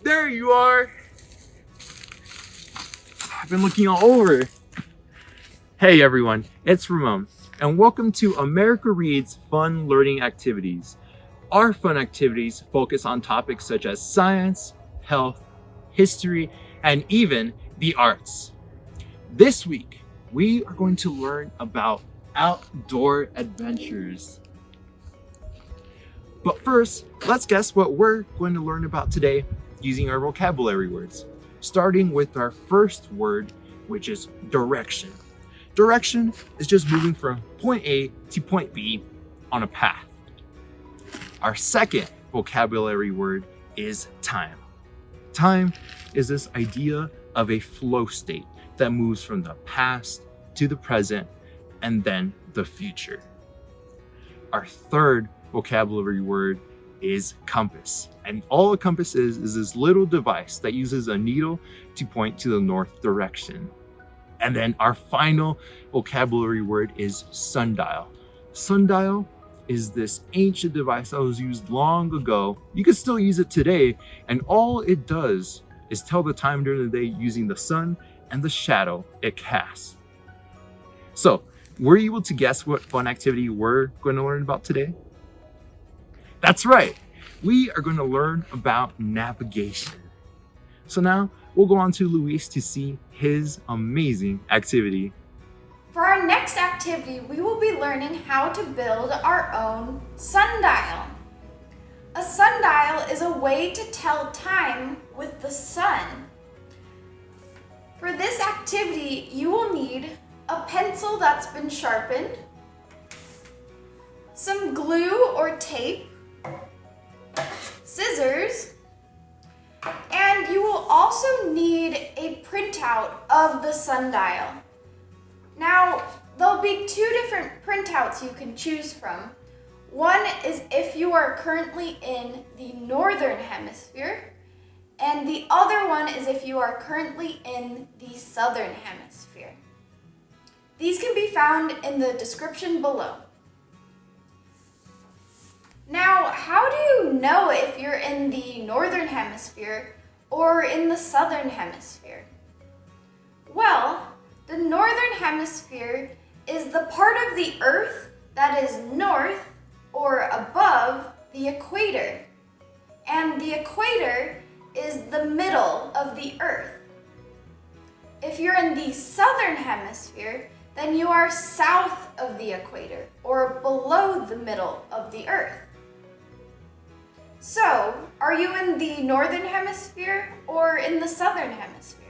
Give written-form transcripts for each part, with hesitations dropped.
There you are. I've been looking all over. Hey everyone, it's Ramon, and welcome to America Reads Fun Learning Activities. Our fun activities focus on topics such as science, health, history, and even the arts. This week, we are going to learn about outdoor adventures. But first, let's guess what we're going to learn about today using our vocabulary words, starting with our first word, which is direction. Direction is just moving from point A to point B on a path. Our second vocabulary word is time. Time is this idea of a flow state that moves from the past to the present and then the future. Our third vocabulary word is compass. And all a compass is this little device that uses a needle to point to the north direction. And then our final vocabulary word is sundial. Sundial is this ancient device that was used long ago. You can still use it today, and all it does is tell the time during the day using the sun and the shadow it casts. So, were you able to guess what fun activity we're going to learn about today? That's right, we are going to learn about navigation. So now we'll go on to Luis to see his amazing activity. For our next activity, we will be learning how to build our own sundial. A sundial is a way to tell time with the sun. For this activity, you will need a pencil that's been sharpened, some glue or tape, scissors, and you will also need a printout of the sundial. Now, there'll be two different printouts you can choose from. One is if you are currently in the northern hemisphere, and the other one is if you are currently in the southern hemisphere. These can be found in the description below. Now, how do you know if you're in the northern hemisphere or in the southern hemisphere? Well, the northern hemisphere is the part of the Earth that is north or above the equator. And the equator is the middle of the Earth. If you're in the southern hemisphere, then you are south of the equator or below the middle of the Earth. So, are you in the northern hemisphere or in the southern hemisphere?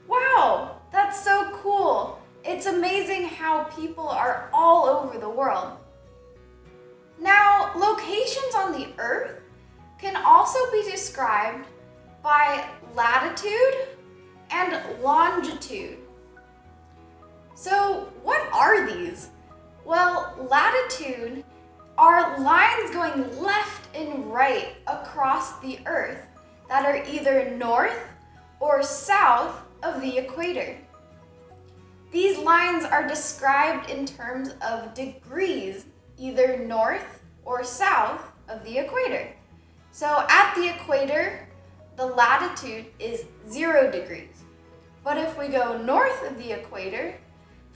Wow, that's so cool. It's amazing how people are all over the world. Now, locations on the Earth can also be described by latitude and longitude. So, what are these? Well, latitude are lines going left and right across the Earth that are either north or south of the equator. These lines are described in terms of degrees, either north or south of the equator. So at the equator, the latitude is 0 degrees. But if we go north of the equator,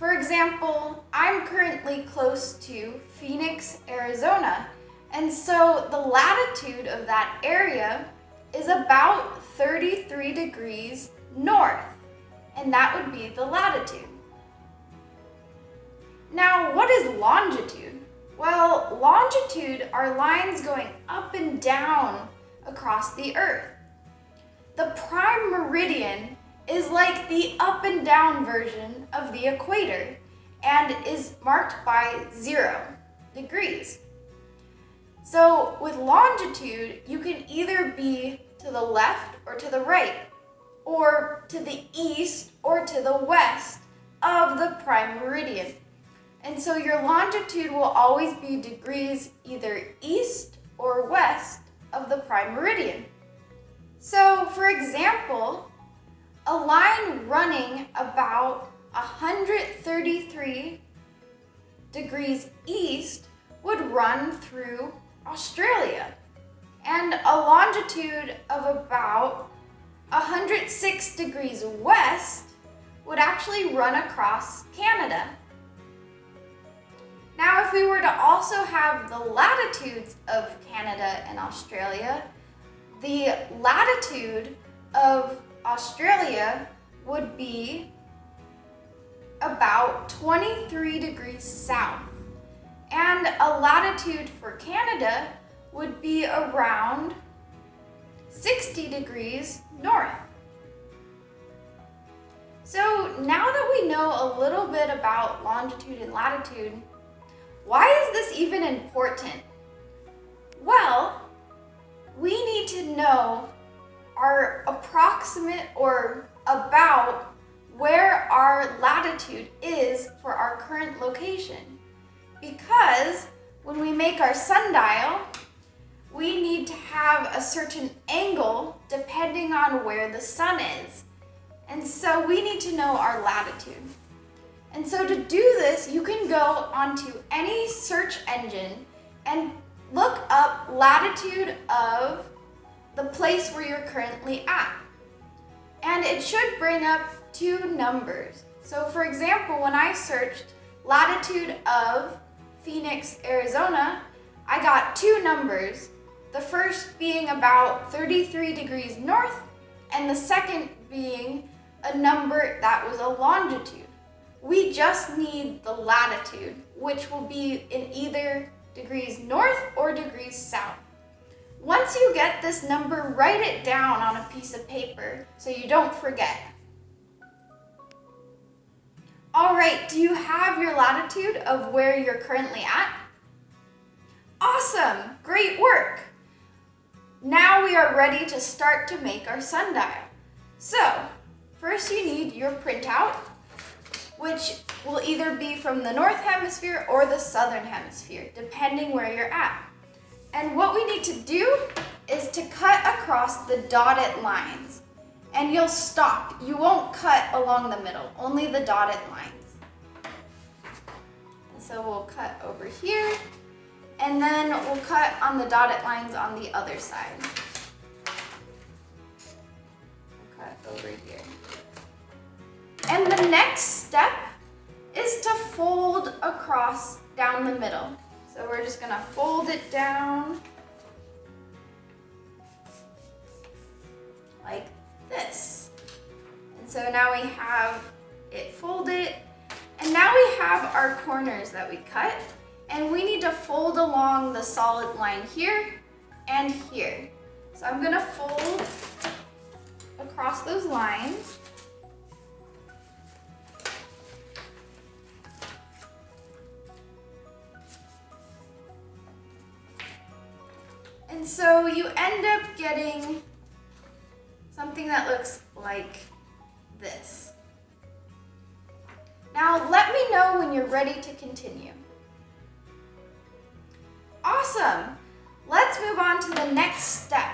for example, I'm currently close to Phoenix, Arizona, and so the latitude of that area is about 33 degrees north, and that would be the latitude. Now, what is longitude? Well, longitude are lines going up and down across the Earth. The prime meridian is like the up and down version of the equator and is marked by 0 degrees. So with longitude, you can either be to the left or to the right, or to the east or to the west of the prime meridian. And so your longitude will always be degrees either east or west of the prime meridian. So for example, a line running about 133 degrees east would run through Australia. and a longitude of about 106 degrees west would actually run across Canada. Now, if we were to also have the latitudes of Canada and Australia, the latitude of Australia would be about 23 degrees south, and a latitude for Canada would be around 60 degrees north. So now that we know a little bit about longitude and latitude, why is this even important? Well, we need to know our approximate or about where our latitude is for our current location. Because when we make our sundial, we need to have a certain angle depending on where the sun is. And so we need to know our latitude. And so to do this, you can go onto any search engine and look up latitude of the place where you're currently at. And it should bring up two numbers. So for example, when I searched latitude of Phoenix, Arizona, I got two numbers. The first being about 33 degrees north, and the second being a number that was a longitude. We just need the latitude, which will be in either degrees north or degrees south. Once you get this number, write it down on a piece of paper so you don't forget. All right, do you have your latitude of where you're currently at? Awesome, great work. Now we are ready to start to make our sundial. So, first you need your printout, which will either be from the north hemisphere or the southern hemisphere, depending where you're at. And what we need to do is to cut across the dotted lines. And you'll stop. You won't cut along the middle, only the dotted lines. And so we'll cut over here, and then we'll cut on the dotted lines on the other side. We'll cut over here. And the next step is to fold across down the middle. So we're just gonna fold it down like this. And so now we have it folded, and now we have our corners that we cut, and we need to fold along the solid line here and here. So I'm gonna fold across those lines. And so you end up getting something that looks like this. Now let me know when you're ready to continue. Awesome! Let's move on to the next step.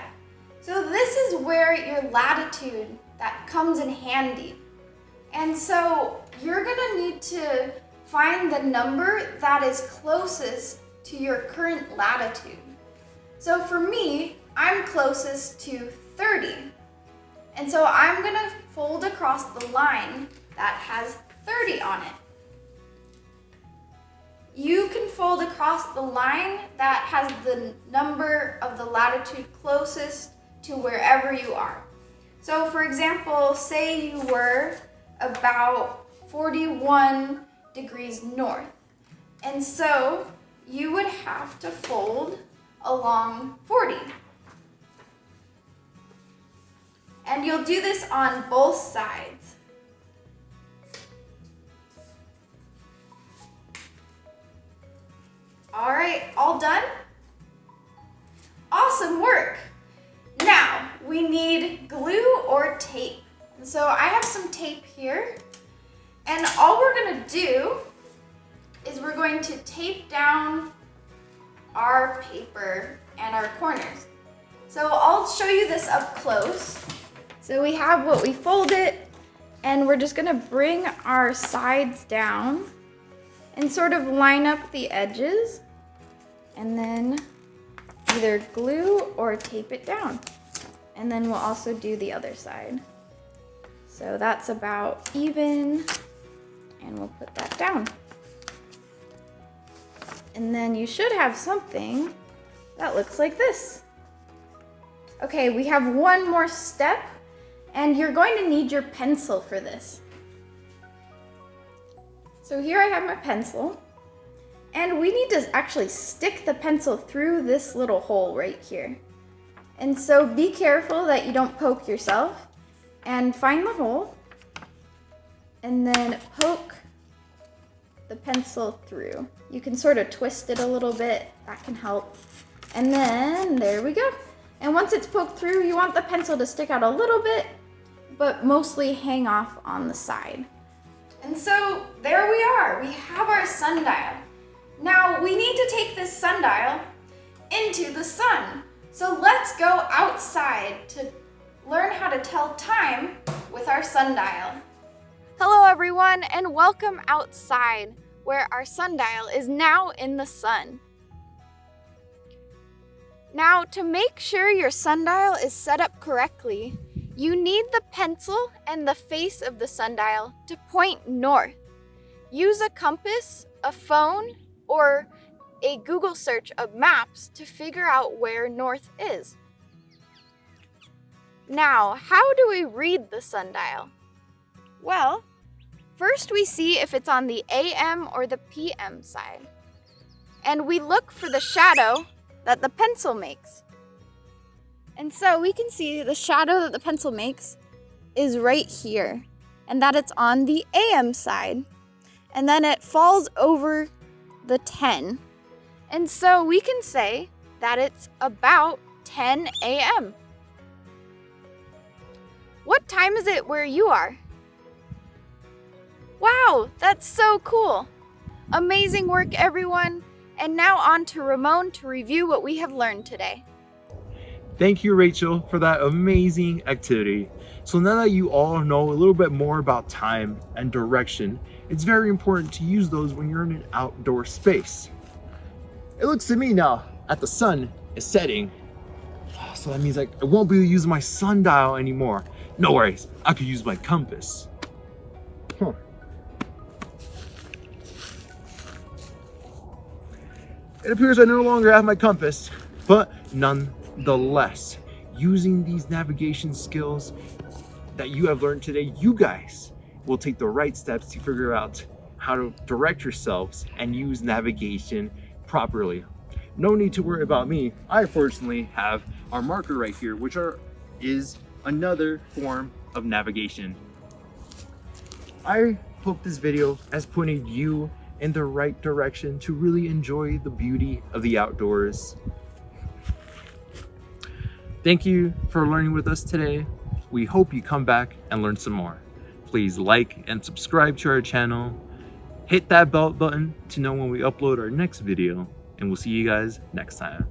So this is where your latitude that comes in handy. And so you're gonna need to find the number that is closest to your current latitude. So for me, I'm closest to 30. And so I'm gonna fold across the line that has 30 on it. You can fold across the line that has the number of the latitude closest to wherever you are. So for example, say you were about 41 degrees north. And so you would have to fold along 40. And you'll do this on both sides. All right, all done? Awesome work. Now, we need glue or tape. And so I have some tape here, and all we're gonna do is we're going to tape down our paper and our corners. So I'll show you this up close. So we have what we folded, and we're just gonna bring our sides down and sort of line up the edges, and then either glue or tape it down. And then we'll also do the other side. So that's about even, and we'll put that down. And then you should have something that looks like this. Okay, we have one more step, and you're going to need your pencil for this. So here I have my pencil, and we need to actually stick the pencil through this little hole right here. And so be careful that you don't poke yourself, and find the hole, and then poke the pencil through. You can sort of twist it a little bit, that can help. And then there we go. And once it's poked through, you want the pencil to stick out a little bit, but mostly hang off on the side. And so there we are, we have our sundial. Now we need to take this sundial into the sun. So let's go outside to learn how to tell time with our sundial. Hello everyone, and welcome outside, where our sundial is now in the sun. Now, to make sure your sundial is set up correctly, you need the pencil and the face of the sundial to point north. Use a compass, a phone, or a Google search of maps to figure out where north is. Now, how do we read the sundial? Well, first we see if it's on the AM or the PM side. And we look for the shadow that the pencil makes. And so we can see the shadow that the pencil makes is right here, and that it's on the AM side. And then it falls over the 10. And so we can say that it's about 10 a.m. What time is it where you are? Wow, that's so cool. Amazing work, everyone. And now on to Ramon to review what we have learned today. Thank you, Rachel, for that amazing activity. So now that you all know a little bit more about time and direction, it's very important to use those when you're in an outdoor space. It looks to me now that the sun is setting, so that means I won't be able to use my sundial anymore. No worries, I could use my compass. It appears I no longer have my compass, but nonetheless, using these navigation skills that you have learned today, you guys will take the right steps to figure out how to direct yourselves and use navigation properly. No need to worry about me. I fortunately have our marker right here, which is another form of navigation. I hope this video has pointed you in the right direction to really enjoy the beauty of the outdoors. Thank you for learning with us today. We hope you come back and learn some more. Please like and subscribe to our channel. Hit that bell button to know when we upload our next video, and we'll see you guys next time.